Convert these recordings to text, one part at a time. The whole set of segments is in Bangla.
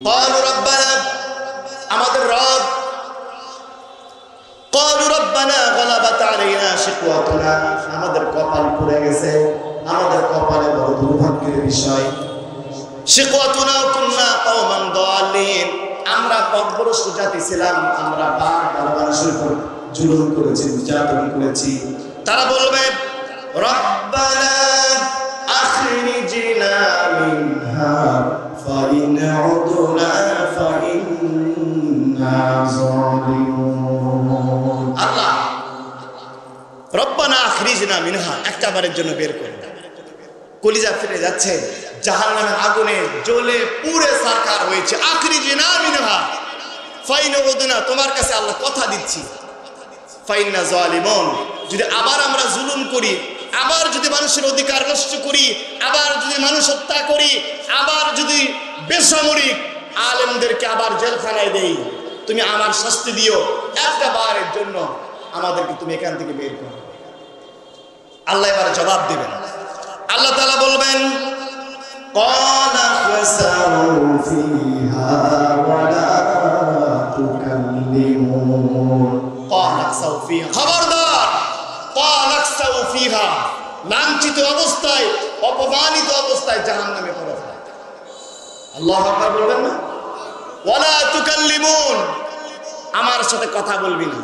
قالوا ربنا আমাদের রব قالوا ربنا غلبت علينا شقوتنا আমাদের কপাল পুড়ে গেছে আমাদের কপালে বড় দুর্ভাগ্যের বিষয় শিকওয়াতুনা কুননা কওমান দালিন আমরা পথভ্রষ্ট জাতি ছিলাম আমরা বারবার মানুষের উপর জুলুম করেছি নির্যাতন করেছি তারা বলবে রব্বানা আখরিজনা মিনহা ফাইন উদনা ফাইন্না যালিমুন আল্লাহ রব্বানা আখরিজনা মিনহা একবারের জন্য বের করে দাও কলিজা ফেটে যাচ্ছে জাহান্নামের আগুনে জ্বলে পুড়ে সারকার হয়েছে আখরিজনা মিনহা ফাইন উদনা তোমার কাছে আল্লাহ কথা দিচ্ছি ফাইন্না যালিমুন যদি আবার আমরা জুলুম করি আবার যদি মানুষের অধিকার নষ্ট করি আবার যদি মানুষ হত্যা করি আবার যদি বেসামরিক আলেমদেরকে আবার জেলখানায় দেই তুমি আমার শাস্তি দিও একটা বারের জন্য আমাদেরকে তুমি এখান থেকে বের করো আল্লাহ এবার জবাব দিবেন আল্লাহ তাআলা বলবেন ক্বালা ফাসাউ ফিহা ওয়া লা তুকাল্লিমুন ক্বালা ফাসাউ ফিহা খবরদার ক্বালা ফাসাউ ফিহা লাঞ্ছিত অবস্থায় অপমানিত অবস্থায় জাহান্নামে পড়ো আল্লাহু আকবার বলবেন না ওয়া লা তুকাল্লিমুন আমার সাথে কথা বলবি না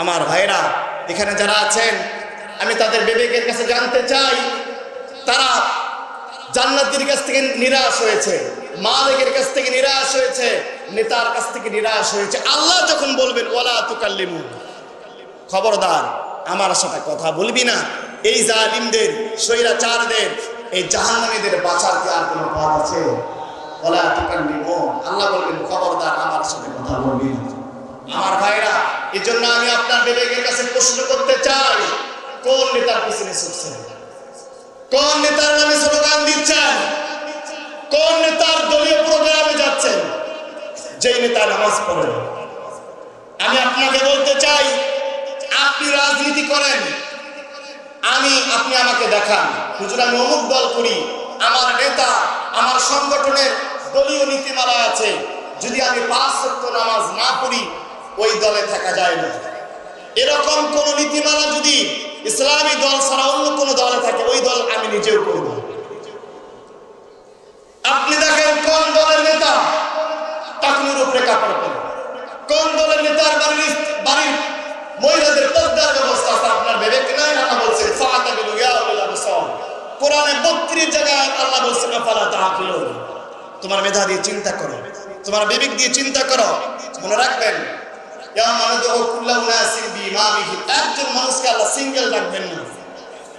আমার ভাইরা এখানে যারা আছেন আমি তাদের বিবেকের কাছে জানতে চাই তারা জান্নাতের কাছ থেকে নিরাশ হয়েছে মালিকের কাছ থেকে নিরাশ হয়েছে নেতার কাছ থেকে নিরাশ হয়েছে আল্লাহ যখন বলবেন ওয়ালা তুকাল্লিমুন খবরদার আমার সাথে কথা বলবি না এই জালিমদের স্বৈরাচারদের এই জাহান্নামীদের বাঁচার কি আর কোনো পথ আছে ওয়ালা তুকাল্লিমুন আল্লাহ বলবেন খবরদার আমার সাথে কথা বলবি না আমার ভাইরা এজন্য আমি আপনার বিবেকের কাছে প্রশ্ন করতে চাই কোন নেতার পিছনে ছুটছেন কোন নেতার নামে স্লোগান দিচ্ছেন কোন নেতার দলীয় প্রোগ্রামে যাচ্ছেন যেই নেতা নামাজ পড়েন আমি আপনাকে বলতে চাই আপনি রাজনীতি করেন আপনি আমাকে দেখান হুজুর আমি অমুক দল করি আমার নেতা আমার সংগঠনের দলীয় নীতিমালা আছে যদি আমি 5 ওয়াক্ত নামাজ না পড়ি ওই দলে থাকা যায় না এরকম কোন নীতিমালা যদি ইসলামী দল ছাড়া অন্য কোন দলে থাকে ওই দল আমি নিজেও করব আপনি দেখেন কোন দলের নেতা টাকনুর উপরে কাপড় পরে কোন দলের নেতার বাড়ির মহিলাদের পর্দার ব্যবস্থা আছে আপনার বিবেক নাই আল্লাহ বলছেন ফাতাবিলু ইয়া উলিল আবসার কোরআনে 32 জায়গায় আল্লাহ বলছেন ফালা তাআকিলুন তোমার মেধা দিয়ে চিন্তা করো তোমার বিবেক দিয়ে চিন্তা করো মনে রাখবেন একজন মানুষকে আল্লাহ সিঙ্গেল ডাকবেন না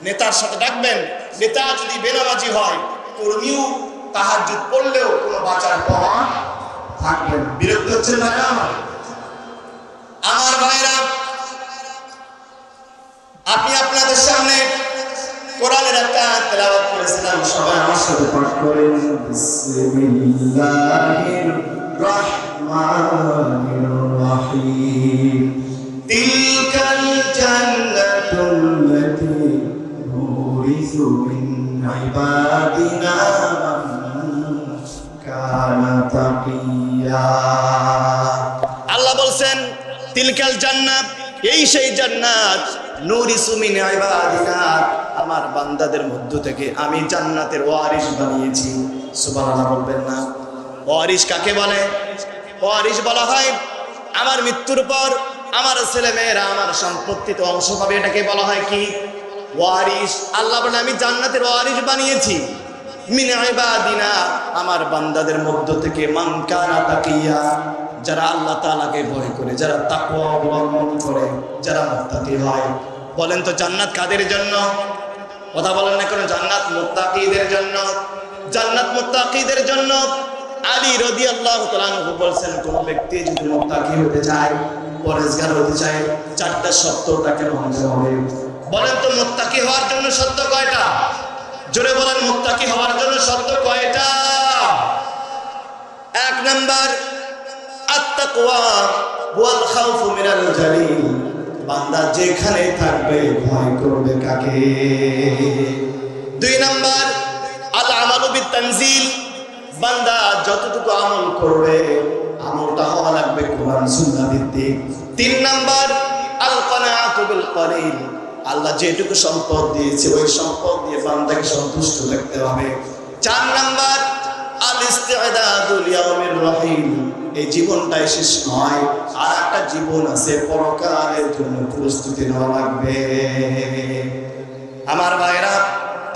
নেতার সাথে ডাকবেন নেতা যদি বেনামাজি হয় কর্মীও তাহাজ্জুদ পড়লেও কোনো বাঁচার পথ থাকবে না বিরক্ত হচ্ছেন না আমার ভাইরা আপনি আপনাদের সামনে কোরআনের একটা তেলাওয়াত করেছিলাম সবাই আমার সাথে পাঠ করেন বিসমিল্লাহির রহমানির রহিম তিলকাল জান্নাতুল্লাতী নুরিসু মিন ইবাদিনা কানা তাকিয়া আল্লাহ বলেন তিলকাল জান্নাত এই সেই জান্নাত নুরিসু মিন ইবাদিনা আমার বান্দাদের মধ্য থেকে আমি জান্নাতের ওয়ারিস বানিয়েছি সুবহানাল্লাহ বলবেন না ওয়ারিস কাকে বলে ওয়ারিস বলা হয় আমার মৃত্যুর পর আমার ছেলে মেয়েরা আমার সম্পত্তিতে অংশ পাবে এটাকে বলা হয় কি ওয়ারিস আল্লাহ বলে আমি জান্নাতের ওয়ারিস বানিয়েছি মিন ইবাদিনা আমার বান্দাদের মধ্য থেকে মান কানা তাকিয়া যারা আল্লাহ তাআলাকে ভয় করে যারা তাকওয়া অবলম্বন করে যারা মুত্তাকি হয় বলেন তো জান্নাত কাদের জন্য কথা বলেন না কেন জান্নাত মুত্তাকিদের জন্য জান্নাত মুত্তাকিদের জন্য আলী রাদিয়াল্লাহু তাআলা আনহু বলেন কোন ব্যক্তি যদি মুত্তাকি হতে চায় পরহেজগার হতে চায় চারটা শর্ত তাকে মানতে হবে বলেন তো মুত্তাকি হওয়ার জন্য শর্ত কয়টা জোরে বলেন মুত্তাকি হওয়ার জন্য শর্ত কয়টা এক নাম্বার আত-তাকওয়া ওয়াল খাউফু মিনাল জালিল বান্দা যেখানে থাকবে ভয় করবে কাকে দুই নাম্বার আল আমালু বিত তানজিল বান্দা যতটুকু আমল করবে আমলটা হওয়া লাগবে কোরআন সুন্নাহ ভিত্তিক। 3 নাম্বার আল কানাআতু বিল কলিল, আল্লাহ যেটুকু সম্পদ দিয়েছে ওই সম্পদ দিয়ে বান্দাকে সন্তুষ্ট থাকতে হবে। 4 নাম্বার আল ইস্তিআদাদু লিয়াউমির রহিম, এই জীবনটাই শেষ নয়, আর একটা জীবন আছে, পরকালের জন্য প্রস্তুতি নেওয়া লাগবে। আমার ভাইরা,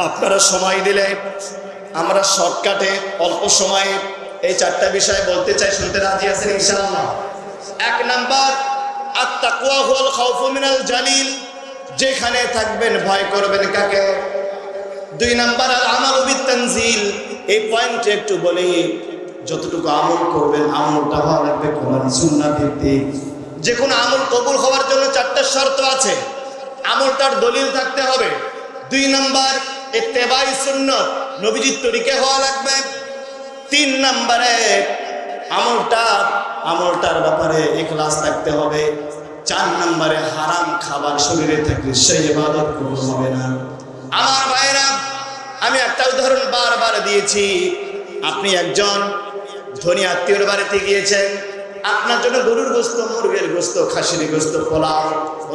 আপনারা সময় দিলে আমরা শর্টকাটে অল্প সময়ে এই 4টা বিষয় বলতে চাই, শুনতে রাজি আছেন ইনশাআল্লাহ? 1 নাম্বার আত-তাকওয়া ওয়াল খাউফু মিনাল জালিল, যেখানে থাকবেন ভয় করবেন কাকে? 2 নাম্বার আল আমালু বিত তানজিল, এই পয়েন্টে একটু বলি, যতটুকু আমল করবেন আমলটা হওয়া লাগবে কোরআন সুন্নাহ ভিত্তিক। যে কোনো আমল কবুল হওয়ার জন্য 4টা শর্ত আছে, আমলটার দলিল থাকতে হবে। 2 নাম্বার ইত্তেবাই সুন্নাত, নবীজির তরিকা হওয়া লাগবে। 3 নাম্বারে আমলটার ব্যাপারে ইখলাস থাকতে হবে। 4 নাম্বারে হারাম খাবার শরীরে থাকলে সেই ইবাদত কবুল হবে না। আমার ভাইরা, আমি একটা উদাহরণ বারবার দিয়েছি। আপনি একজন ধনী আত্মীয়র বাড়িতে গিয়েছেন, আপনার জন্য গরুর গোশত, মুরগির গোশত, খাসির গোশত, পোলাও,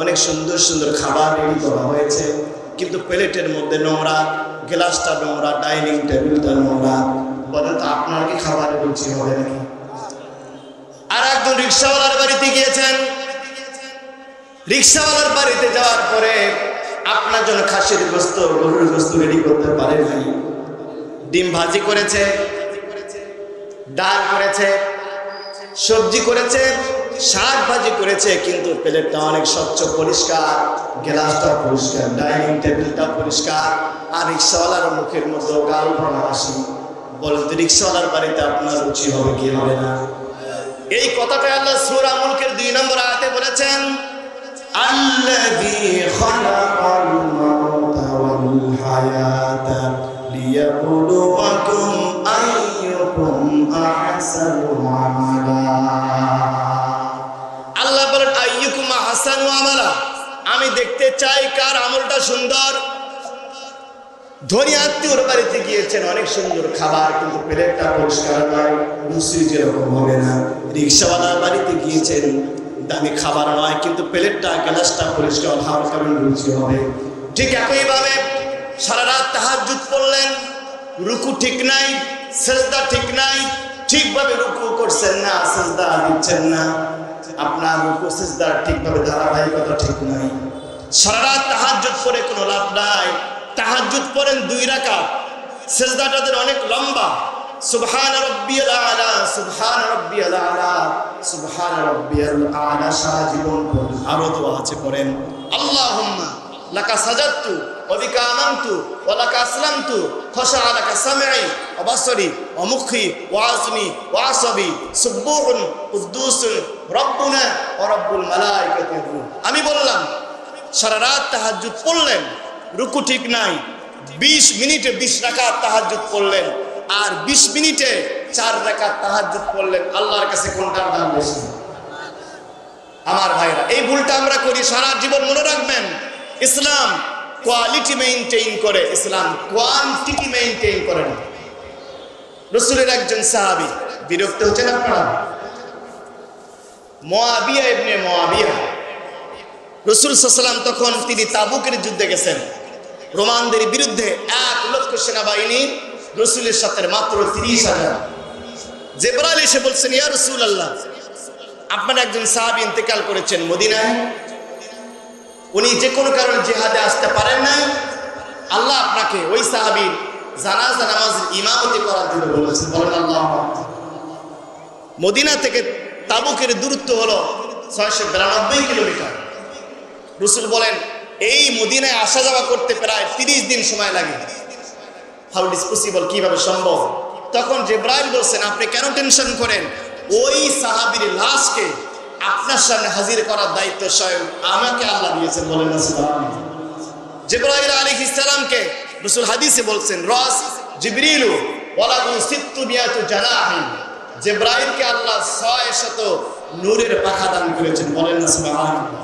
অনেক সুন্দর সুন্দর খাবার রেডি করা হয়েছে, কিন্তু প্লেটের মধ্যে নোংরা, গ্লাসটা নোংরা, ডাইনিং টেবিলটা নোংরা। বলেন তো আপনার কি খাবারের রুচি হবে নাকি? আর একজন রিক্সাওয়ালার বাড়িতে গিয়েছেন, রিক্সাওয়ালার বাড়িতে যাওয়ার পরে আপনার জন্য খাসির গোশত, গরুর গোশত রেডি করতে পারে নাই। ডিম ভাজি করেছে, ডাল করেছে, সবজি করেছে, শাক ভাজি করেছে, কিন্তু প্লেটটা অনেক স্বচ্ছ পরিষ্কার, গ্লাসটা পরিষ্কার, ডাইনিং টেবিলটা পরিষ্কার, আর রিক্সাওয়ালার মুখের মধ্যে গাল ভরা হাসি। বলতে রিক্সাওয়ালার বাড়িতে আপনার রুচি হবে কি হবে না? এই কথাটা আল্লাহ সূরা মুলকের 2 নম্বর আয়াতে বলেছেন, আল্লাযী খালাকাল মাউতা ওয়াল হায়াতা লিয়াবলুয়াকুম আইয়ুকুম আহসানু আমালা। আল্লাহ বলেন আইয়ুকুম আহসানু আমালা, আমি দেখতে চাই কার আমলটা সুন্দর। ধনী আত্মীয়র বাড়িতে গিয়েছেন, অনেক সুন্দর খাবার, কিন্তু প্লেটটা পরিষ্কার নয়, রুচি যেরকম হবে না। রিক্সাওয়ালার বাড়িতে গিয়েছেন, দামি খাবার নয়, কিন্তু প্লেটটা গ্লাসটা পরিষ্কার হওয়ার কারণে রুচি হবে। ঠিক একইভাবে সারা রাত তাহাজ্জুদ পড়লেন, রুকু ঠিক নাই, সিজদা ঠিক নাই, ঠিকভাবে রুকু করছেন না, সিজদা দিচ্ছেন না, আপনার রুকু সিজদা ঠিকভাবে ধারাবাহিকতা ঠিক নাই। সারা রাত তাহাজ্জুদ পড়ে কোনো লাভ নাই। তাহাজ্জুদ পড়েন 2 রাকাত, সিজদাটা অনেক লম্বা, সুবহান রাব্বিয়াল আলা, সুবহান রাব্বিয়াল আলা, সুবহান রাব্বিয়াল আলা, সারা জীবন পড়েন। আরো দোয়া আছে, পড়েন আল্লাহুম্মা লাকা সাজাদতু ওয়া বিকা আমানতু ওয়া লাকা আসলামতু খাশা'a লাকা সামঈ ওয়া বাসরি ওয়া মুখি ওয়া আযমি ওয়া আসাবি সুবহুন কুদ্দুসুন রাব্বুনা ওয়া রাব্বুল মালাইকাতি। আমি বললাম সারা রাত তাহাজ্জুদ পড়লেন, রুকু ঠিক নাই, 20 মিনিটে 20 রাকাত তাহাজ্জুদ পড়লেন, আর 20 মিনিটে 4 রাকাত তাহাজ্জুদ পড়লেন, আল্লাহর কাছে কোনটার দাম বেশি? আমার ভাইরা, এই ভুলটা আমরা করি সারা জীবন। মনে রাখবেন, ইসলাম কোয়ালিটি মেইনটেইন করে, ইসলাম কোয়ান্টিটি মেইনটেইন করে না। রাসূলের একজন সাহাবী, বিরক্ত হচ্ছেন আপনারা? মুয়াবিয়া ইবনে মুয়াবিয়া, রাসূল সাল্লাল্লাহু আলাইহি ওয়াসাল্লাম তখন তিনি তাবুকের যুদ্ধে গেছেন, রোমানদের বিরুদ্ধে 1 লক্ষ সেনাবাহিনী, রাসূলের সাথে মাত্র 30,000। জিবরাইল এসে বলছেন, ইয়া রাসূলুল্লাহ, আপনার একজন সাহাবী ইন্তেকাল করেছেন মদিনায়, উনি যে কোনো কারণে জিহাদে আসতে পারেন নাই, আল্লাহ আপনাকে ওই সাহাবীর জানাজা নামাজের ইমামতি করার জন্য বলেছেন। বলেন আল্লাহু আকবার। মদিনা থেকে তাবুকের দূরত্ব হলো 692 কিলোমিটার। রাসূল বলেন, এই মদিনায় আসা যাওয়া করতে প্রায় 30 দিন সময় লাগে। হাউ ইট ইজ পসিবল, কিভাবে সম্ভব? তখন জিবরাইল বলছেন, আপনি কেন টেনশন করেন? ওই সাহাবীর লাশকে আপনার সামনে হাজির করার দায়িত্ব স্বয়ং আমাকে আল্লাহ দিয়েছেন। বলেন না সুবহানাল্লাহ। জিবরাইল আলাইহিস সালামকে রাসূল হাদিসে বলছেন, রাস জিবরিলু ওয়ালাহু 600 জানাহিন, জিবরাইলকে আল্লাহ 600 নূরের পাখা দান করেছেন। বলেন না সুবহানাল্লাহ।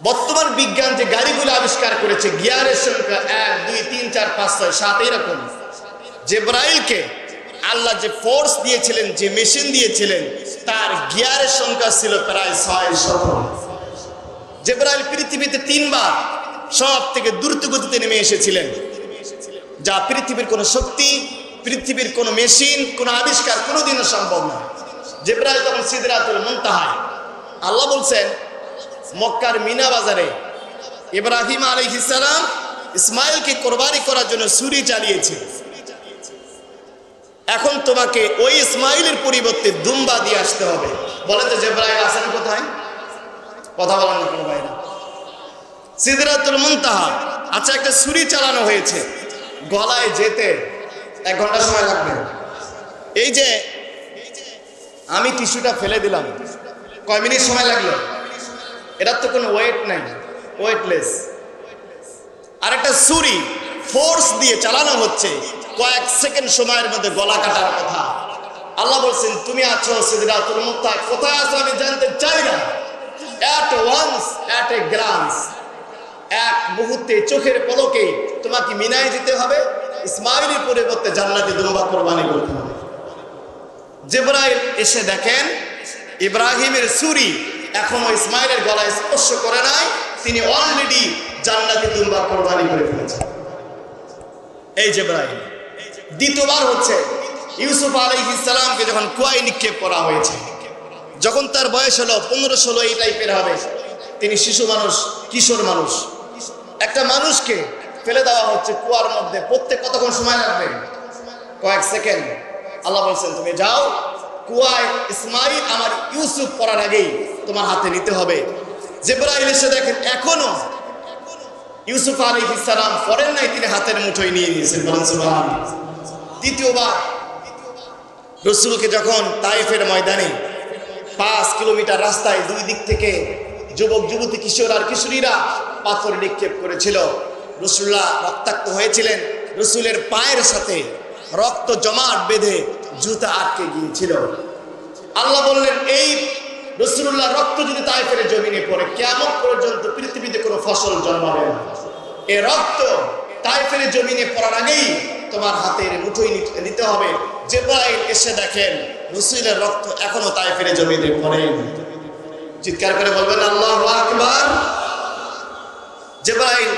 বর্তমান বিজ্ঞান যে গাড়িগুলো আবিষ্কার করেছে, গিয়ারের সংখ্যা 1 2 3 4 5 6 7 এরকম, জিবরাইলকে আল্লাহ যে ফোর্স দিয়েছিলেন, যে মেশিন দিয়েছিলেন, তার গিয়ারের সংখ্যা ছিল প্রায় 600। জিবরাইল পৃথিবীতে 3 বার সব থেকে দ্রুত গতিতে নেমে এসেছিলেন, যা পৃথিবীর কোনো শক্তি, পৃথিবীর কোনো মেশিন, কোনো আবিষ্কার কোনোদিনও সম্ভব না। জিবরাইল তখন সিদরাতুল মুনতাহায়, আল্লাহ বলছেন মক্কার মিনা বাজারে ইব্রাহিম আলাইহিস সালাম ইসমাইলকে কোরবানি করার জন্য ছুরি চালিয়েছে। এখন তোমাকে ওই ইসমাইলের পরিবর্তে দুম্বা দিয়ে আসতে হবে। বলে তো জিবরাইল আছেন কোথায়? কথা বলেন না কোনো ভাইরা। সিদরাতুল মুনতাহা, আচ্ছা একটা ছুরি চালানো হয়েছে, গলায় যেতে 1 ঘন্টা সময় লাগবে। এই যে আমি টিস্যুটা ফেলে দিলাম, কয় মিনিট সময় লাগলো? এটার তো কোনো ওয়েট নাই, ওয়েটলেস। আর একটা ছুরি ফোর্স দিয়ে চালানো হচ্ছে, কয়েক সেকেন্ড সময়ের মধ্যে গলা কাটার কথা। আল্লাহ বলছেন তুমি আছো সিদরাতুল মুনতাহা, কোথায় আছো আমি জানতে চাই না। At once, at a glance, এক মুহূর্তে চোখের পলকে তোমাকে মিনায় যেতে হবে, ইসমাইলের পরিবর্তে জান্নাতে দুম্বা কোরবানি করতে হবে। জিবরাইল এসে দেখেন ইব্রাহিমের ছুরি এখনো ইসমাইলের গলায় স্পর্শ করে নাই, তিনি অলরেডি জান্নাতে দুম্বা কোরবানি করে ফেলেছেন। এই জিবরাইল দ্বিতীয়বার হচ্ছে ইউসুফ আলাইহিস সালামকে যখন কুয়ায় নিক্ষেপ করা হয়েছে, যখন তার বয়স হলো 15-16 এই টাইপের হবে, তিনি শিশু মানুষ, কিশোর মানুষ, একটা মানুষকে ফেলে দেওয়া হচ্ছে কুয়ার মধ্যে। প্রত্যেক কতক্ষণ সময় লাগবে? কয়েক সেকেন্ড। আল্লাহ বলছেন তুমি যাও, কুয়ায় ইসমাইল আমার ইউসুফ পড়ার আগেই তোমার হাতে নিতে হবে। জিবরাইল এসে দেখেন এখনো ইউসুফ আলাইহিস সালাম পড়েন নাই, তিনি হাতের মুঠোয় নিয়ে নিয়েছেন। বলেন সুবহানাল্লাহ। তৃতীয়বার রাসূলকে যখন তায়েফের ময়দানে 5 কিলোমিটার রাস্তায় 2 দিক থেকে যুবক যুবতী, কিশোর আর কিশোরীরা পাথর নিক্ষেপ করেছিল, রাসূলুল্লাহ রক্তাক্ত হয়েছিলেন, রাসূলের পায়ের সাথে রক্ত জমাট বেঁধে জুতা আটকে গিয়েছিল। আল্লাহ বললেন এই রাসূলুল্লাহ রক্ত যদি তায়েফের জমিনে পড়ে কিয়ামত পর্যন্ত পৃথিবীতে কোনো ফসল জন্মাবে না। এই রক্ত তায়েফের জমিনে পড়ার আগেই তোমার হাতের মুঠোয় নিতে হবে। জিবরাইল এসে দেখেন রাসূলের রক্ত এখনো তায়েফের জমিনে পড়ে। চিৎকার করে বলবেন আল্লাহু আকবার। জিবরাইল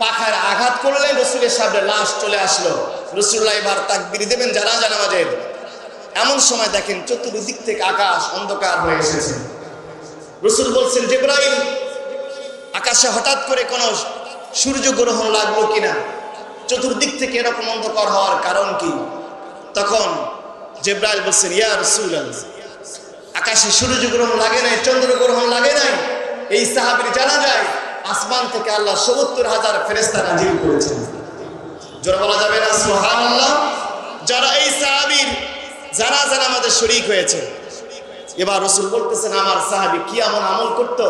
পাখার আঘাত করলেন, রাসূলের সামনে লাশ চলে আসলো। রাসূলুল্লাহ এবার তাকবীর দেবেন জানাজা নামাজের। এমন সময় দেখেন চতুর্দিক থেকে আকাশ অন্ধকার হয়ে এসেছে। রাসূল বলছেন জিবরাইল আকাশে হঠাৎ করে কোনো সূর্যগ্রহণ লাগলো কিনা, চতুর্দিক থেকে এরকম অন্ধকার হওয়ার কারণ কি? তখন জিবরাইল বলছেন ইয়া রাসূলুল্লাহ, আকাশে সূর্যগ্রহণ লাগে নাই, চন্দ্রগ্রহণ লাগে নাই। এই সাহাবীর জানা যায় আসমান থেকে আল্লাহ ৭০,০০০ ফেরেশতা নাজিল করেছেন। জোরে বলা যাবে না সুবহানাল্লাহ। যারা এই সাহাবীর জানাজা নামাজে শরীক হয়েছে। এবার রাসূল বলতেছেন আমার সাহাবী কি এমন আমল করত,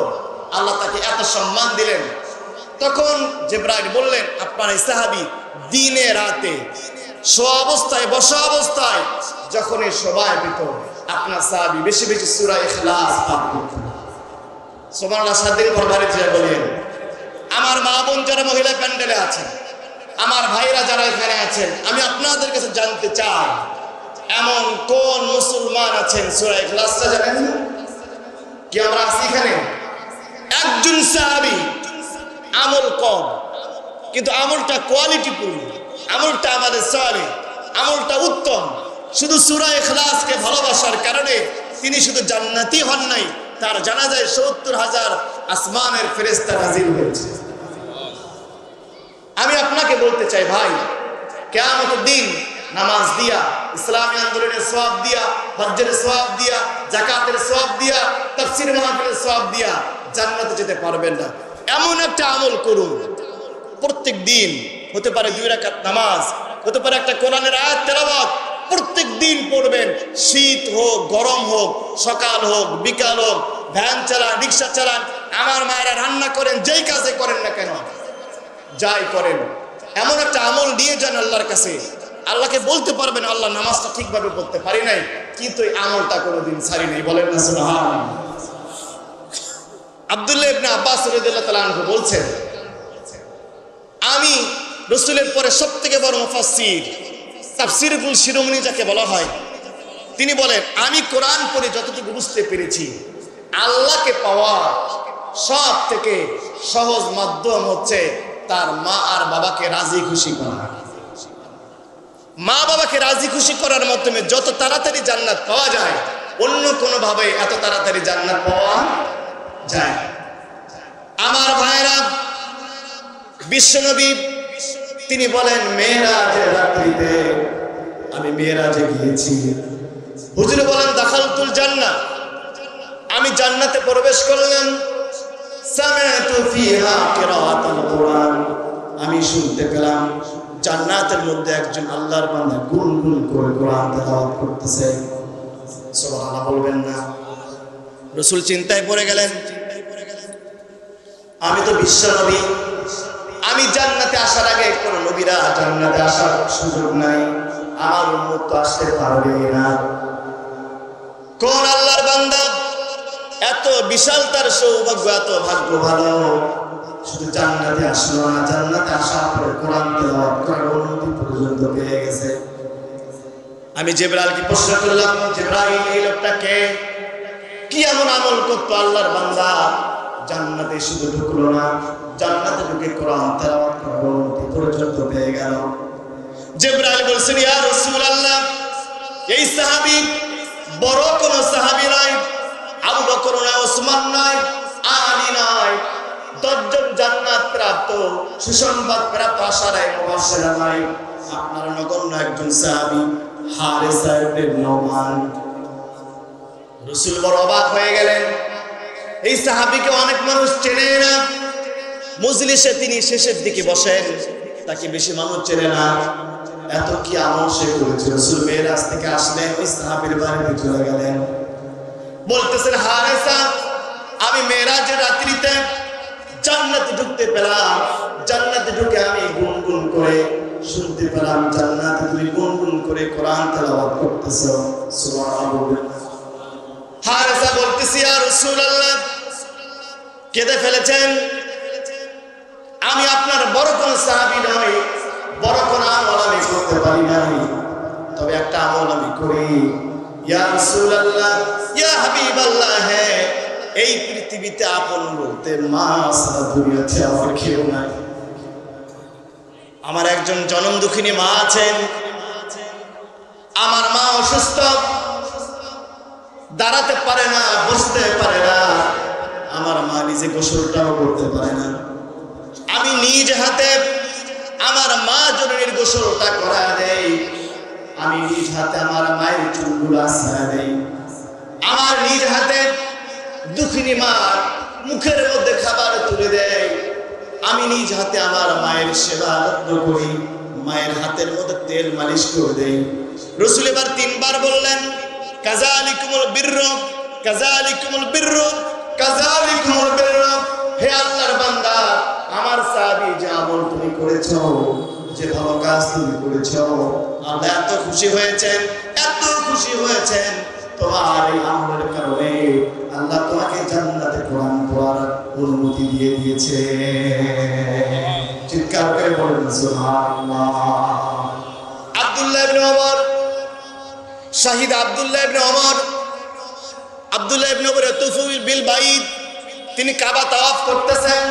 আল্লাহ তাকে এত সম্মান দিলেন। তখন জিবরাইল বললেন আপনার এই সাহাবী দিনে রাতে শোয়া অবস্থায়, বসা অবস্থায় যখনই সময় পেত আপনার সাহাবী বেশি বেশি সূরা ইখলাস পাঠ করতেন। সুবহানাল্লাহ। সাদিন ঘরবাড়ি যা বলেন আমার মা বোন যারা মহিলা প্যান্ডেলে আছেন, আমার ভাইরা যারা এখানে আছেন, আমি আপনাদের কাছে জানতে চাই এমন কোন মুসলমান আছেন সূরা ইখলাসটা জানেন না? কি আমরা আছি এখানে? একজন সাহাবী আমল কম কিন্তু আমলটা কোয়ালিটিফুল, আমলটা আমাদের সালে, আমলটা উত্তম। শুধু সূরা ইখলাসকে ভালোবাসার কারণে তিনি শুধু জান্নাতি হন নাই, তার জানাজায় ৭০,০০০ আসমানের ফেরেশতা নাজিল হয়েছে। আমি আপনাকে বলতে চাই ভাই, কিয়ামতের দিন নামাজ দিয়া, ইসলামী আন্দোলনের সওয়াব দিয়া, হজ্জের সওয়াব দিয়া, যাকাতের সওয়াব দিয়া, তাফসীর মাহফিলের সওয়াব দিয়া জান্নাতে যেতে পারবেন না। এমন একটা আমল করুন, প্রত্যেক দিন হতে পারে 2 রাকাত নামাজ, হতে পারে একটা কোরআনের আয়াত তেলাওয়াত, প্রত্যেক দিন পড়বেন। শীত হোক, গরম হোক, সকাল হোক, বিকাল হোক, ভ্যান চালান, রিক্সা চালান, আমার মায়েরা রান্না করেন, যেই কাজে করেন না কেন, যাই করেন, এমন একটা আমল নিয়ে যান আল্লাহর কাছে। আল্লাহকে বলতে পারবেন আল্লাহ নামাজটা ঠিকভাবে পড়তে পারি নাই, কিন্তু এই আমলটা কোনোদিন ছাড়ি নাই। বলেন না সুবহানাল্লাহ। আব্দুল্লাহ ইবনে আব্বাস রাদিয়াল্লাহু তাআলা আনহু বলছেন আমি রাসূলের পরে সবথেকে বড় মুফাসসির, তাফসীরুল শিরোমণি যাকে বলা হয়, তিনি বলেন আমি কোরআন পড়ে যতটুকু বুঝতে পেরেছি, আল্লাহকে পাওয়া সব থেকে সহজ মাধ্যম হচ্ছে তার মা আর বাবাকে রাজি খুশি করা। মা বাবাকে রাজি খুশি করার মাধ্যমে যত তাড়াতাড়ি জান্নাত পাওয়া যায়, অন্য কোনো ভাবে এত তাড়াতাড়ি জান্নাত পাওয়া যায়। আমার ভাইরা, বিশ্বনবী তিনি বলেন মেরাজের রাত্রিতে আমি মেরাজে গিয়েছি। হুজুর বলেন দাখালতুল জান্নাহ, আমি জান্নাতে প্রবেশ করলাম। সামি'তু ফিহা কিরাআতুল কুরআন, আমি শুনতে পেলাম জান্নাতের মধ্যে একজন আল্লাহর বান্দা গুনগুন করে কোরআন তেলাওয়াত করতেছে। সুবহানাল্লাহ বলবেন না? রাসূল চিন্তায় পড়ে গেলেন, আমি তো বিশ্ব নবী, আমি জান্নাতে আসার আগে কোন নবীরা জান্নাতে আসার সুযোগ নাই, আমার উম্মত তো আসতে পারবে না। কোন আল্লাহর বান্দা এত বিশাল তার সৌভাগ্য, এত ভাগ্য ভালো, শুধু জান্নাতে আসলো না, জান্নাতে আসার পরে কোরআন তেলাওয়াত করার অনুমতি পর্যন্ত পেয়ে গেছে। আমি জিবরাইলকে প্রশ্ন করলাম, জিবরাইল এই লোকটা কে? কি এমন আমল করতো আল্লাহর বান্দা জান্নাতে শুধু ঢুকলো না, জান্নাতে ঢুকে কোরআন তেলাওয়াত করার অনুমতি পর্যন্ত পেয়ে গেল? জিবরাইল বলছেন, ইয়া রাসূলুল্লাহ, এই সাহাবী বড় কোন সাহাবী নয়, আবু বকর নয়, ওসমান নয়, আলী নয়, 10 জন জান্নাত প্রাপ্ত সুসংবাদ প্রাপ্ত আশারায়ে মুবাশশিরা নয়, আপনার নগণ্য একজন সাহাবী হারিসা ইবনে নোমান। রাসূল বড় অবাক হয়ে গেলেন, এই সাহাবীকে অনেক মানুষ চেনে না। মজলিসে তিনি শেষের দিকে বসেন, তাকে বেশি মানুষ চেনে না। এত কি আমল সে করেছে। রাসূল মেরাজ থেকে আসলেন, ওই সাহাবীর বাড়িতে চলে গেলেন। বলতেছেন, হারিসা, আমি মেরাজের রাত্রিতে জান্নাতে ঢুকতে পেলাম, জান্নাতে ঢুকে আমি গুনগুন করে শুনতে পেলাম জান্নাতে তুমি গুনগুন করে কোরআন তেলাওয়াত করতেছো। সুবহানাল্লাহ। হারিসা বলতেছি, ইয়া রাসূলুল্লাহ, কেঁদে ফেলেছেন। আমি আপনার বড় কোন সাহাবী নই, বড় কোন আমল আমি করতে পারি নাই, তবে একটা আমল আমি করি। ইয়া রাসূলুল্লাহ, ইয়া হাবিবাল্লাহ, এই পৃথিবীতে আপন বলতে মা ছাড়া দুনিয়াতে আমার কেউ নাই। আমার একজন জনম দুঃখিনী মা আছেন। আমার মা অসুস্থ, দাঁড়াতে পারে না, বসতে পারে না। আমার মা নিজে গোসলটাও করতে পারে না। আমি নিজ হাতে আমার মা জননীর গোসলটা করা দেই, আমি নিজ হাতে আমার মায়ের চুলগুলো আছড়া দেই, আমার নিজ হাতে দুঃখিনী মা মুখের মধ্যে খাবার তুলে দেয়, আমি নিজ হাতে আমার মায়ের সেবা যত্ন করি, মায়ের হাতের মধ্যে তেল মালিশ করে দেই। রাসূল এবার 3 বার বললেন, কাযালিকুমুল বিররু, কাযালিকুমুল বিররু, কাযালিকুমুল বিররু। হে আল্লাহর বান্দা, আমার সাহাবী যে আমল তুমি করেছো, যে ভালো কাজ তুমি করেছো, আল্লাহ এত খুশি হয়েছেন, এত খুশি হয়েছেন। তোমার এই আমলের কারণে আল্লাহ তোমাকে জান্নাতে কোরআন পড়ার অনুমতি দিয়ে দিয়েছে। চিৎকার করে বলেন সুবহানাল্লাহ। আব্দুল্লাহ ইবনে ওমর, শহীদ আব্দুল্লাহ ইবনে ওমর, আব্দুল্লাহ ইবনে ওমর ইয়াতুফু বিল বাইত, তিনি কাবা তাওয়াফ করতেছেন।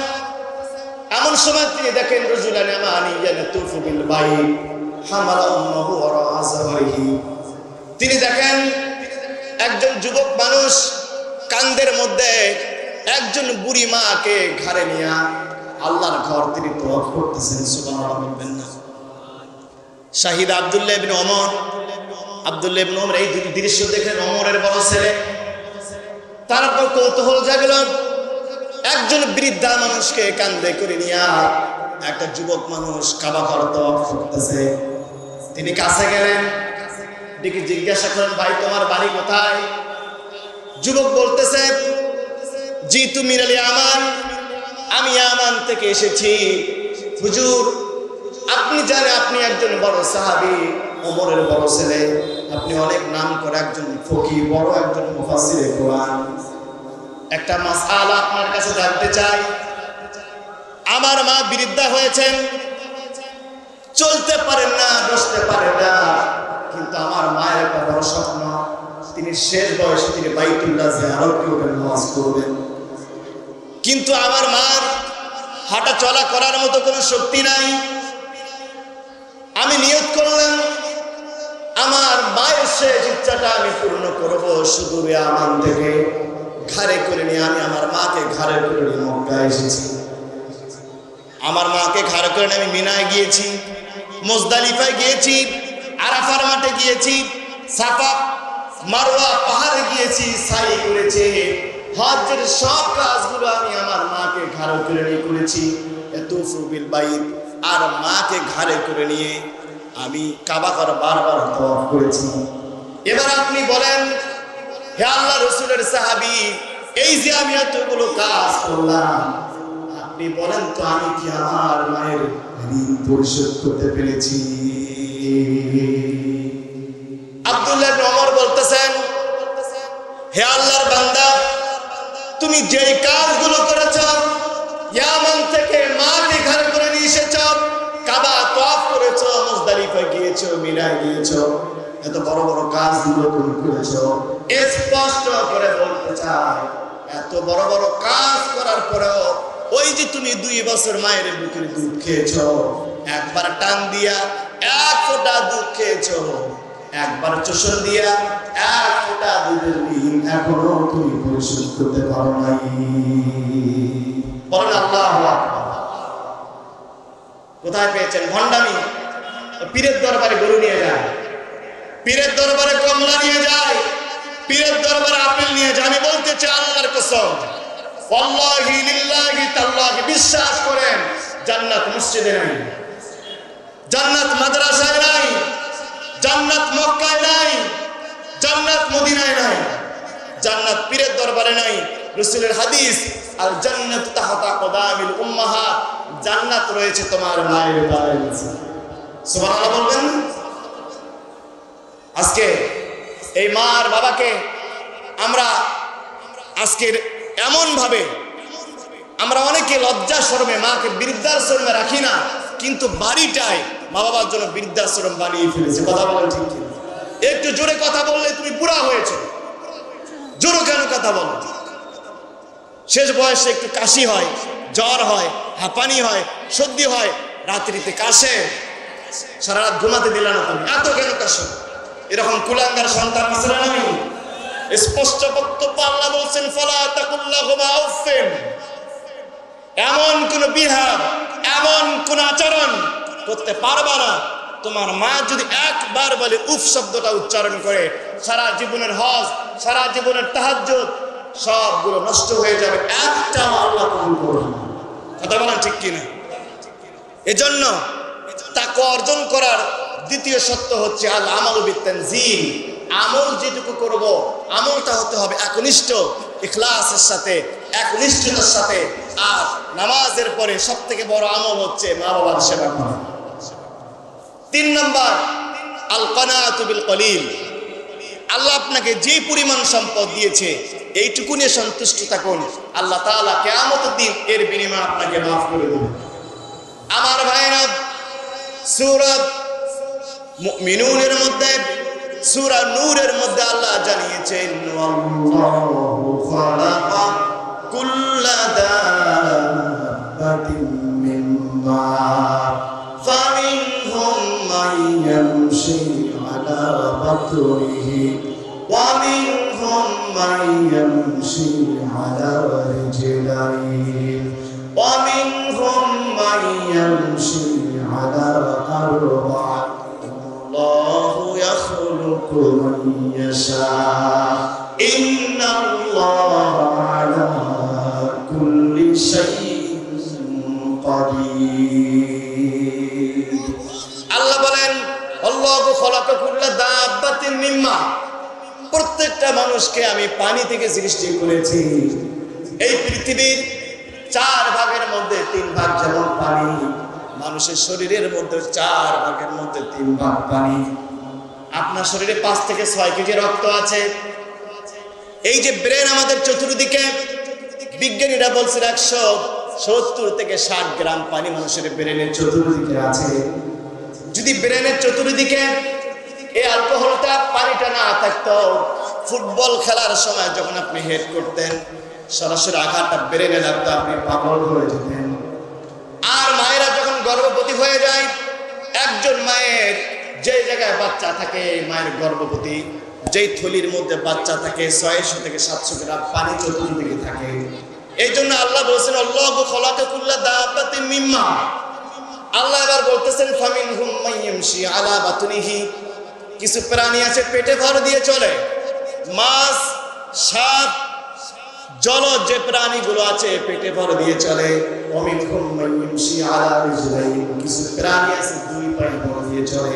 এমন সময় তিনি দেখেন রাজুলান ইয়ামানিয়ান ইয়াতুফু বিল বাইত হামালা উম্মুহু ওয়া রাযাহি। তিনি দেখেন একজন যুবক মানুষ কাঁধের মধ্যে একজন বুড়ি মাকে ঘাড়ে নিয়ে আল্লাহর ঘর তিনি তওয়াফ করতেছেন। সুবহানাল্লাহ বলবেন না? শহীদ আব্দুল্লাহ ইবনে ওমর, আব্দুল্লাহ ইবনে ওমর এই দৃশ্য দেখে ওমরের বড় ছেলে, তারপর কৌতূহল জাগলো, একজন বৃদ্ধা মানুষকে কাঁধে করে নিয়ে একটা যুবক মানুষ কাবা ঘর তওয়াফ করতেছে। তিনি কাছে গেলেন, ডেকে জিজ্ঞাসা করেন, ভাই তোমার বাড়ি কোথায়? যুবক বলতেছে, জি তুমি মিনাল ইয়ামান, আমি ইয়ামান থেকে এসেছি। হুজুর, আপনি জানেন আপনি একজন বড় সাহাবী, ওমরের বড় ছেলে, আপনি অনেক নাম করে একজন ফকিহ, বড় একজন মুফাসসিরে কোরআন। একটা মাসআলা আপনার কাছে জানতে চাই। আমার মা বৃদ্ধা হয়েছেন, চলতে পারেন না, বসতে পারেন না, কিন্তু আমার মায়ের একটা বড় স্বপ্ন, তিনি শেষ বয়সে তিনি বাইতুল্লাহ জিয়ারত করবেন, নামাজ পড়বেন। কিন্তু আমার মার হাঁটা চলা করার মতো কোনো শক্তি নাই। আমি নিয়ত করলাম আমার মায়ের শেষ ইচ্ছাটা আমি পূর্ণ করব। সুদূর ইয়ামান থেকে ঘাড়ে করে নিয়ে আমি আমার মাকে ঘাড়ে করে নিয়ে মক্কায় এসেছি। আমার মাকে ঘাড়ে করে নিয়ে আমি মিনায় গিয়েছি, মুজদালিফায় গিয়েছি, আরাফার মাঠে গিয়েছি, সাফা মারওয়া পাহাড়ে গিয়েছি, সাই করেছি। হজ্জের সব কাজগুলো আমি আমার মাকে ঘাড়ে করে নিয়ে করেছি। ইয়াতুফু বিল বাইত, আর মাকে ঘাড়ে করে নিয়ে আমি কাবা ঘর বারবার তওয়াফ করেছি। এবার আপনি বলেন, হে আল্লাহ রাসূলের সাহাবী, এই যে আমি এতগুলো কাজ করলাম, আপনি বলেন তো আমি কি আমার মায়ের ঋণ পরিশোধ করতে পেরেছি? আব্দুল্লাহ ইবনে ওমর বলতেছেন, হে আল্লাহর বান্দা, তুমি যেই কাজগুলো করেছো, ইয়ামান থেকে মাকে ঘাড়ে করে নিয়ে এসেছো, কাবা তওয়াফ করেছো, মুজদালিফা গিয়েছো, মিনায় গিয়েছো, এত বড় বড় কাজগুলো তুমি করেছো, স্পষ্ট করে বলতে চাই, এত বড় বড় কাজ করার পরেও ওই যে তুমি 2 বছর মায়ের বুকের দুধ খেয়েছো, একবার টান দিয়া 1 ফোঁটা দুধ খেয়েছো, একবার চোষণ দিয়া 1 ফোঁটা দুধের ঋণ এখনো তুমি পরিশোধ করতে পারো নাই। বলেন আল্লাহু আকবার। কোথায় পেয়েছেন ভণ্ডামি? পীরের দরবারে গরু নিয়ে যায়, পীরের দরবারে কমলা নিয়ে যায়, পীরের দরবারে আপেল নিয়ে যায়। আমি বলতে চাই আল্লাহর কসম, ওয়াল্লাহি লিল্লাহি তাআলাহি, বিশ্বাস করেন, জান্নাত মসজিদে নাই, জান্নাত মাদ্রাসায় নাই, জান্নাত মক্কায় নাই, জান্নাত মদিনায় নাই, জান্নাত পীরের দরবারে নাই। রাসূলের হাদিস, আল জান্নাতু তাহতা কদামিল উম্মাহাত, জান্নাত রয়েছে তোমার মায়ের পায়ের নিচে। সুবহানাল্লাহ বলবেন। আজকে এই মা আর বাবাকে আমরা আজকের এমন ভাবে আমরা অনেকে লজ্জা শরমে মাকে বৃদ্ধাশ্রমে রাখি না, কিন্তু বাড়িটায় মা বাবার জন্য বৃদ্ধাশ্রম বানিয়ে ফেলেছে। কথা বলেন ঠিক কি? একটু জোরে কথা বললে তুমি বুড়া হয়েছে, জোরে কেন কথা বলো? শেষ বয়সে একটু কাশি হয়, জ্বর হয়, হাঁপানি হয়, সর্দি হয়, রাত্রিতে কাশে, সারা রাত ঘুমাতে দিলে না তুমি, এত কেন কাশো? এরকম কুলাঙ্গার সন্তান আছে না? আমি স্পষ্ট বক্তব্য আল্লাহ বলছেন, ফালা তাকুল্লাহুমা উফিন, এমন কোন বিহার, এমন কোন আচরণ করতে পারবা না। তোমার মা যদি একবার বলে উফ শব্দটা উচ্চারণ করে, সারা জীবনের হজ, সারা জীবনের তাহাজ্জুদ সবগুলো নষ্ট হয়ে যাবে, একটাও আল্লাহ কবুল করবে না। কথা বলেন ঠিক কিনা? এজন্য তাকওয়া অর্জন করার দ্বিতীয় সত্য হচ্ছে আল আমালু বিত-তানজিল, আমল যেটুকু করব আমলটা হতে হবে একনিষ্ঠ, ইখলাসের সাথে, একনিষ্ঠতার সাথে। আর নামাজের পরে সবথেকে বড় আমল হচ্ছে মা বাবার সেবা করা। 3 নম্বর আল কানাতু বিল কলিল, আল্লাহ আপনাকে যে পরিমাণ সম্পদ দিয়েছে এইটুকু নিয়ে সন্তুষ্ট থাকুন, আল্লাহ তাআলা কিয়ামতের দিন এর বিনিময়ে আপনাকে মাফ করে দেবেন। আমার ভাইরা, সূরা মুমিনুনের মধ্যে, সূরা নূরের মধ্যে আল্লাহ জানিয়েছেন, আল্লাহু খালাকা কুল্লা দাব্বাতিন মিম্মা ফামিনহুম মান ইয়ামশি আলা বাতনিহি ওয়া মিনহুম মান ইয়ামশি আলা রিজলাইন ওয়া মিনহুম মান ইয়ামশি আলা আরবা'a। আল্লাহু ইয়াখলুকু মান ইয়াশা, ইন্নাল্লাহা আলা কুল্লি শাইইন কাদির। আল্লাহ বলেন, আল্লাহু খালাকা কুল্লা দাব্বাতিন মিম্মা, প্রত্যেকটা মানুষকে আমি পানি থেকে সৃষ্টি করেছি। এই পৃথিবীর 4 ভাগের মধ্যে 3 ভাগ যেমন পানি, মানুষের শরীরের মধ্যে 4 ভাগের মধ্যে 3 ভাগ পানি। আপনার শরীরে 5 থেকে 6 কেজি রক্ত আছে। এই যে ব্রেন আমাদের চতুর্দিকে, বিজ্ঞানীরা বলছেন 170 থেকে 60 গ্রাম পানি মানুষের ব্রেনের চতুর্দিকে আছে। যদি ব্রেনের চতুর্দিকে এই অ্যালকোহলটা পানিটা না থাকতো, ফুটবল খেলার সময় যখন আপনি হেড করতেন সরাসরি আঘাতটা ব্রেনে লাগতো, আপনি পাগল হয়ে যেতেন। আর মায়েরা যখন গর্ভবতী হয়ে যায়, একজন মায়ের যে জায়গায় বাচ্চা থাকে, মায়ের গর্ভবতী যেই থলির মধ্যে বাচ্চা থাকে 600 থেকে 700 গ্রাম পানি চতুর্দিকে থাকে। এই জন্য আল্লাহ বলছেন আল্লাহু খালাকা কুল্লা দাব্বাতিন মিম্মা। আল্লাহ এবার বলতেছেন ফামিনহুম মাইয়ামশি আলা বাতনিহি, কিছু প্রাণী আছে পেটে ভর দিয়ে চলে, মাছ, সাপ, জলজ যে প্রাণীগুলো আছে পেটে ভর দিয়ে চলে। ওমিনহুম মাইয়ামশি আলা রিজলাইহি, কিছু প্রাণী আছে দুই পায়ে ভর দিয়ে চলে।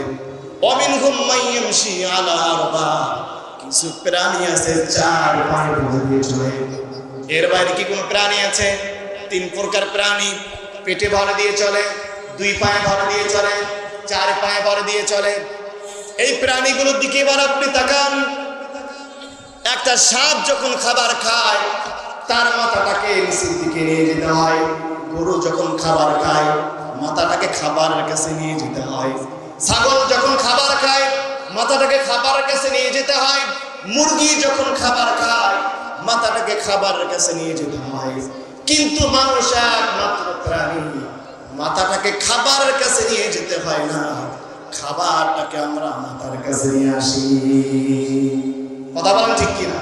ওমিনহুম মাইয়ামশি আলা আরবা, কিছু প্রাণী আছে চার পায়ে ভর দিয়ে চলে। এর বাইরে কি কোনো প্রাণী আছে? 3 প্রকার প্রাণী পেটে ভর দিয়ে চলে, 2 পায়ে ভর দিয়ে চলে, 4 পায়ে ভর দিয়ে চলে। এই প্রাণীগুলোর দিকে এবার আপনি তাকান। একটা সাপ যখন খাবার খায় তার মাথাটাকে নিচের দিকে নিয়ে যেতে হয়। গরু যখন খাবার খায় মাথাটাকে খাবারের কাছে নিয়ে যেতে হয়। ছাগল যখন খাবার খায় মাথাটাকে খাবারের কাছে নিয়ে যেতে হয়। মুরগি যখন খাবার খায় মাথাটাকে খাবারের কাছে নিয়ে যেতে হয়। কিন্তু মানুষ একমাত্র প্রাণী, মাথাটাকে খাবারের কাছে নিয়ে যেতে হয় না, খাবারটাকে আমরা মাথার কাছে নিয়ে আসি। কথা বলেন ঠিক কিনা?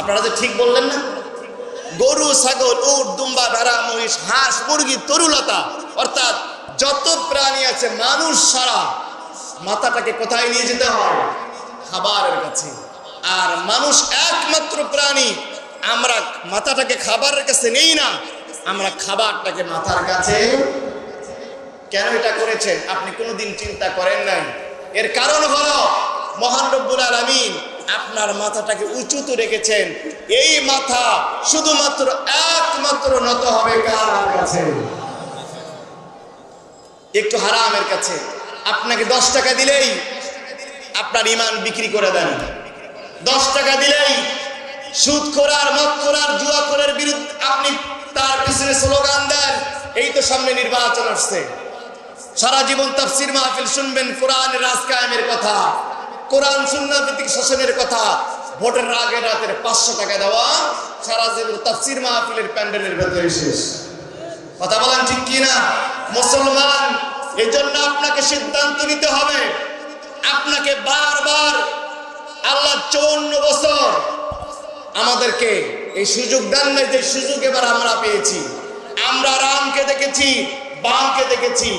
আপনারা যে ঠিক বললেন না? গরু, ছাগল, উট, দুম্বা, ভেড়া, মহিষ, হাঁস, মুরগি, তরুলতা, অর্থাৎ যত প্রাণী আছে মানুষ ছাড়া মাথাটাকে কোথায় নিয়ে যেতে হয়? খাবারের কাছে। আর মানুষ একমাত্র প্রাণী, আমরা মাথাটাকে খাবারের কাছে নেই না, আমরা খাবারটাকে মাথার কাছে। কেন এটা করেছেন আপনি কোনোদিন চিন্তা করেন নাই? এর কারণ হলো মহান রব্বুল আলামিন আপনার মাথাটাকে উঁচুতে রেখেছেন। এই মাথা শুধুমাত্র একমাত্র নত হবে কার কাছে? একটু হারামের কাছে। আপনাকে 10 টাকা দিলেই আপনার ঈমান বিক্রি করে দেন। 10 টাকা দিলেই সুদখোর আর মদখোর আর জুয়াখোরের বিরুদ্ধে আপনি তার পিছনে স্লোগান দেন। এই তো সামনে নির্বাচন আসছে, সারা জীবন তাফসীর মাহফিল শুনবেন, কোরআনের রাজ কায়েমের কথা, কোরআন সুন্নাহ ভিত্তিক শাসনের কথা। ভোটের আগে রাতের 500 টাকা দেওয়া, সারা জীবন তাফসীর মাহফিলের প্যান্ডেলের ভেতরে শেষ। কথা বলেন ঠিক কিনা? মুসলমান, এই জন্য আপনাকে সিদ্ধান্ত নিতে হবে। আপনাকে বারবার আল্লাহ 54 বছর আমাদেরকে এই সুযোগ দেন নাই, যে সুযোগ এবার আমরা পেয়েছি। আমরা রামকে দেখেছি, বামকে দেখেছি,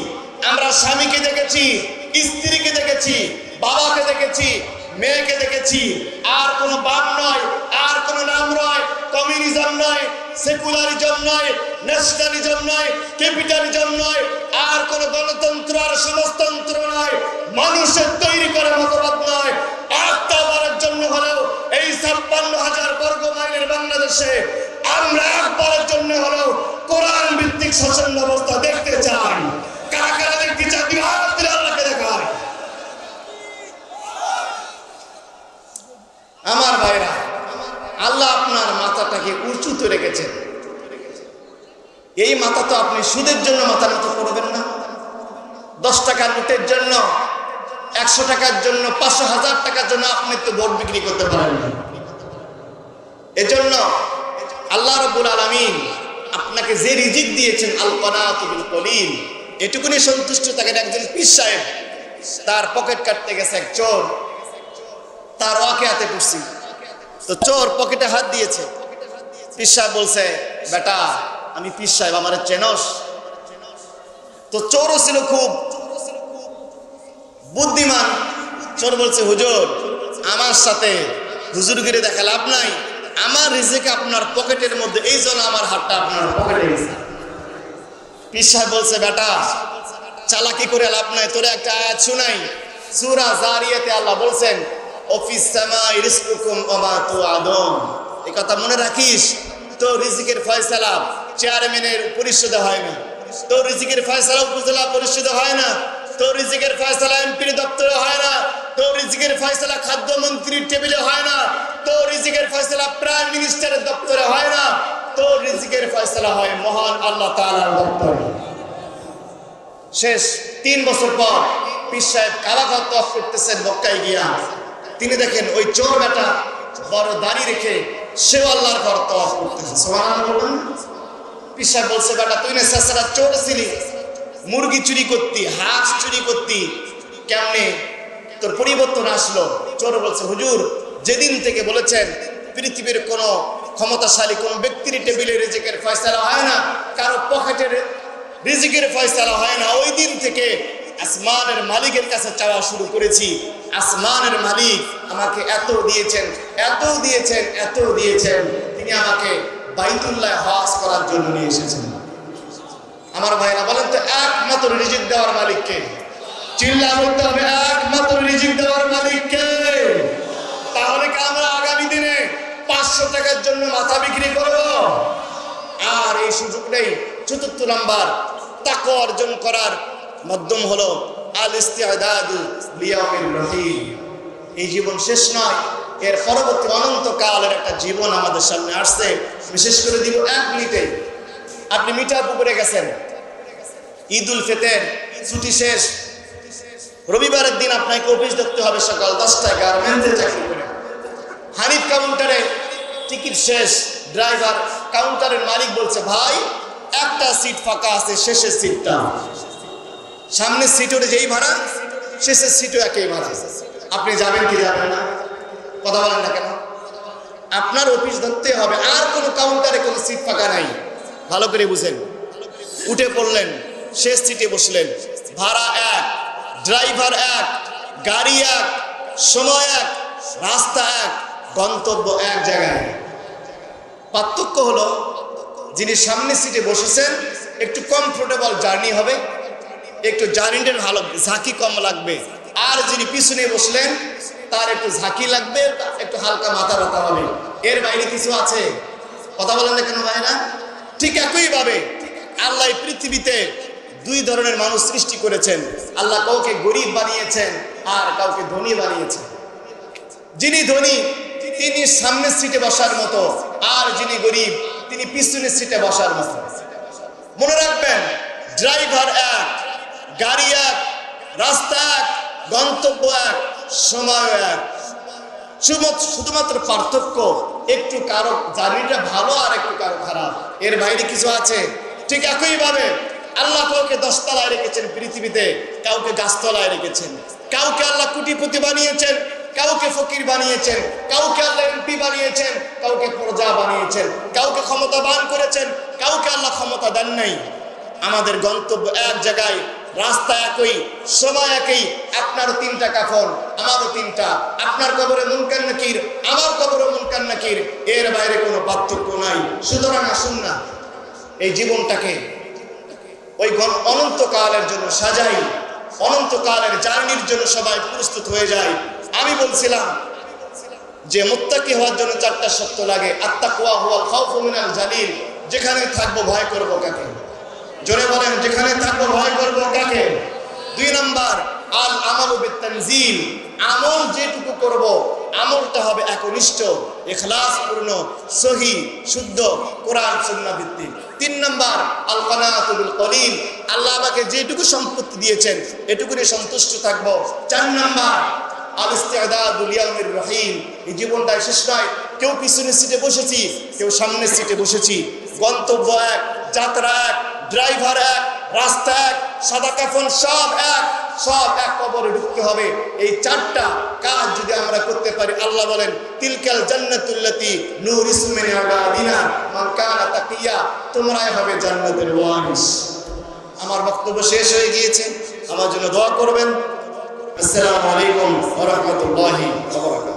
আমরা স্বামীকে দেখেছি, স্ত্রীকে দেখেছি, বাবাকে দেখেছি, মেয়েকে দেখেছি। আর কোনো বাম নয়, আর কোনো নাম নয়, কমিউনিজম নয়, সেকুলারিজম নয়, ন্যাশনালিজম নয়, ক্যাপিটালিজম নয়, আর কোনো গণতন্ত্র আর সমাজতন্ত্র নয়, মানুষের তৈরি করা মতবাদ নয়। একবারের জন্য হলেও এই 56,000 বর্গ মাইলের বাংলাদেশে আমরা একবারের জন্য হলেও কোরআন ভিত্তিক শাসন ব্যবস্থা দেখতে চাই। কারা কারা দেখতে চাই? আল্লাহকে দেখায়। আমার ভাইরা, আল্লাহ আপনার মাথাটাকে উঁচুতে রেখেছেন। এই মাথা তো আপনি সুদের জন্য মাথা নত করবেন না। 10 টাকার নোটের জন্য, 100 টাকার জন্য, 500 হাজার টাকার জন্য আপনি তো ভোট বিক্রি করতে পারেন না। এজন্য আল্লাহ রাব্বুল আলামিন আপনাকে যে রিজিক দিয়েছেন, আল কানাতু বিল কলিল, এটুকুনি সন্তুষ্ট থাকেন। একজন পীর সাহেব, তার পকেট কাটতে গেছে এক চোর, তার ওয়াকিয়াতে পড়ছি। তো চোর পকেটে হাত দিয়েছে। পীর সাহেব বলছে, বেটা আমি পীর সাহেব, আমারে চেনস? তো চোরও ছিল খুব বুদ্ধিমান। চোর বলছে, হুজুর আমার সাথে হুজুরগিরি দেখা লাভ নাই, আমার রিজিক আপনার পকেটের মধ্যে, এই জন্য আমার হাতটা আপনার পকেটে গেছে। পীর সাহেব বলছে, বেটা চালাকি করে লাভ নাই, তোরে একটা আয়াত শুনাই। সূরা জারিয়াতে আল্লাহ বলছেন, অফিস সামাই রিজকুকুম ওয়া মা তুআদুন। এই কথা মনে রাখিস, তো রিজিকের ফয়সালা চেয়ারম্যানের পরিষদে হয় না, তো রিজিকের ফয়সালা উপজেলা পরিষদে হয় না, তো রিজিকের ফয়সালা এমপির দপ্তরে হয় না, তো রিজিকের ফয়সালা খাদ্যমন্ত্রীর টেবিলে হয় না, তো রিজিকের ফয়সালা প্রাইম মিনিস্টারের দপ্তরে হয় না, তো রিজিকের ফয়সালা হয় মহান আল্লাহ তাআলার দপ্তরে। শেষ 3 বছর পর পীর সাহেব কাবাঘর তওয়াফ করতেছেন মক্কায় গিয়া, তিনি দেখেন ওই চোর বেটা বড় দাড়ি রেখে সেও আল্লাহর ঘর তওয়াফ করতেছে। সুবহানাল্লাহ বলুন। পীর সাহেব বলছে, বেটা তুই না সাসরা চোর ছিলি, মুরগি চুরি করতি, হাঁস চুরি করতি, কেমনে তোর পরিবর্তন আসলো? চোর বলছে, হুজুর যেদিন থেকে বলেছেন পৃথিবীর কোন ক্ষমতাশালী কোন ব্যক্তির টেবিলে রিজিকের ফয়সালা হয় না, কারো পকেটের রিজিকের ফয়সালা হয় না, ওই দিন থেকে আসমানের মালিকের কাছে চাওয়া শুরু করেছি। আসমানের মালিক আমাকে এত দিয়েছেন, এত দিয়েছেন, এত দিয়েছেন, তিনি আমাকে বাইতুল্লাহ হজ করার জন্য নিয়ে এসেছেন। আমার ভাইরা বলেন তো, একমাত্র রিজিক দেওয়ার মালিককে? চিল্লা বলতে হবে, একমাত্র রিজিক দেওয়ার মালিককে। তাহলে কি আমরা আগামী দিনে 500 টাকার জন্য মাথা বিক্রি করব? আর এই সুযোগ নেই। চতুর্থ নাম্বার তাকওয়া অর্জন করার মাধ্যম হলো আল ইস্তিআদাদু লিয়াউমির রহিম। এই জীবন শেষ নয়, এর পরবর্তী অনন্তকালের একটা জীবন আমাদের সামনে আসছে। বিশেষ করে দিব 1 মিনিটে। আপনি মিটার পুকুরে গেছেন, ঈদুল ফিতর ছুটি শেষ, রবিবারের দিন আপনাকে অফিস ধরতে হবে সকাল 10টায়, গার্মেন্টসে চাকরি করে। হানিফ কাউন্টারে টিকিট শেষ, ড্রাইভার কাউন্টারের মালিক বলছে, ভাই একটা সিট ফাঁকা আছে, শেষের সিটটা। সামনের সিটের যেই ভাড়া, শেষের সিটও একই ভাড়া। আপনি যাবেন কি যাবেন না? কথা বলেন না কেন? আপনার অফিস ধরতে হবে, আর কোনো কাউন্টারে কোনো সিট ফাঁকা নাই। ভালো করে বুঝেন। উঠে পড়লেন, শেষ সিটে বসলেন, ভাড়া এক, ড্রাইভার এক, গাড়ি এক, সময় এক, রাস্তা এক, গন্তব্য এক জায়গায়। পার্থক্য হলো, যিনি সামনের সিটে বসেছেন একটু কমফোর্টেবল জার্নি হবে, একটু জার্নিটার ভালো ঝাঁকি কম লাগবে। আর যিনি পিছনে বসলেন তার একটু ঝাঁকি লাগবে, একটু হালকা মাথা ব্যথা হবে। এর বাইরে কিছু আছে? কথা বলেন না কেন ভাই না? ঠিক একইভাবে আল্লাহ পৃথিবীতে 2 ধরনের মানুষ সৃষ্টি করেছেন। আল্লাহ কাউকে গরিব বানিয়েছেন আর কাউকে ধনী বানিয়েছেন। যিনি ধনী তিনি সামনের সিটে বসার মতো, আর যিনি গরিব তিনি পিছনের সিটে বসার মতো। মনে রাখবেন, ড্রাইভার এক, গাড়ি এক, রাস্তা এক, গন্তব্য এক, সময় এক। শুধুমাত্র পার্থক্য একটু কারো জার্নিটা ভালো আর একটু কারো খারাপ, এর বাইরে কিছু আছে? ঠিক একইভাবে আল্লাহ কাউকে 10 তলায় রেখেছেন পৃথিবীতে, কাউকে গাছতলায় রেখেছেন। কাউকে আল্লাহ কোটিপতি বানিয়েছেন, কাউকে ফকির বানিয়েছেন, কাউকে আল্লাহ এমপি বানিয়েছেন, কাউকে প্রজা বানিয়েছেন, কাউকে ক্ষমতাবান করেছেন, কাউকে আল্লাহ ক্ষমতা দেন নাই। আমাদের গন্তব্য এক জায়গায়, রাস্তা একই, সময় একই। আপনারও 3টা কাফন, আমারও 3টা। আপনার কবরে মুনকার নাকির, আমার কবরে মুনকার নাকির, এর বাইরে কোনো পার্থক্য নাই। সুতরাং আসুন না এই জীবনটাকে ওই অনন্তকালের জন্য সাজাই, অনন্তকালের জার্নির জন্য সবাই প্রস্তুত হয়ে যায়। আমি বলছিলাম যে মুত্তাকি হওয়ার জন্য 4টা শর্ত লাগে। আত্তাকওয়া হুয়াল খাউফু মিনাল জালিল। যেখানে থাকবো ভয় করব কাকে? জোরে বলেন, যেখানে থাকবো ভয় করব কাকে? 2 নাম্বার আল আমালু বিতানজিল। আমল যেটুকু করব আমলটা হবে একনিষ্ঠ, ইখলাসপূর্ণ, সহি, শুদ্ধ, কোরআন সুন্নাহ ভিত্তিক। 3 নাম্বার আল কানাতু বিল কলিল। আল্লাহ আমাকে যেটুকু সম্পত্তি দিয়েছেন এটুকুনে সন্তুষ্ট থাকবো। 4 নাম্বার আল ইস্তিআদাদু লিয়াউমির রহিম। এই জীবনটা শেষ নয়। কেউ পিছনের সিটে বসেছি, কেউ সামনের সিটে বসেছি। গন্তব্য এক, যাত্রা এক, ড্রাইভার এক, রাস্তা এক, সাদা কাফন সব এক, সব এক কবরে ঢুকতে হবে। এই 4টা কাজ যদি আমরা করতে পারি, আল্লাহ বলেন তিলকাল জান্নাতুল্লাতী নুরিসু মিন ইবাদিনা মান কানা তাকিয়া। তোমরাই হবে জান্নাতের ওয়ারিস। আমার বক্তব্য শেষ হয়ে গিয়েছে, আমার জন্য দোয়া করবেন। আসসালামু আলাইকুম ওয়া রাহমাতুল্লাহি ওয়া বারাকাতুহু।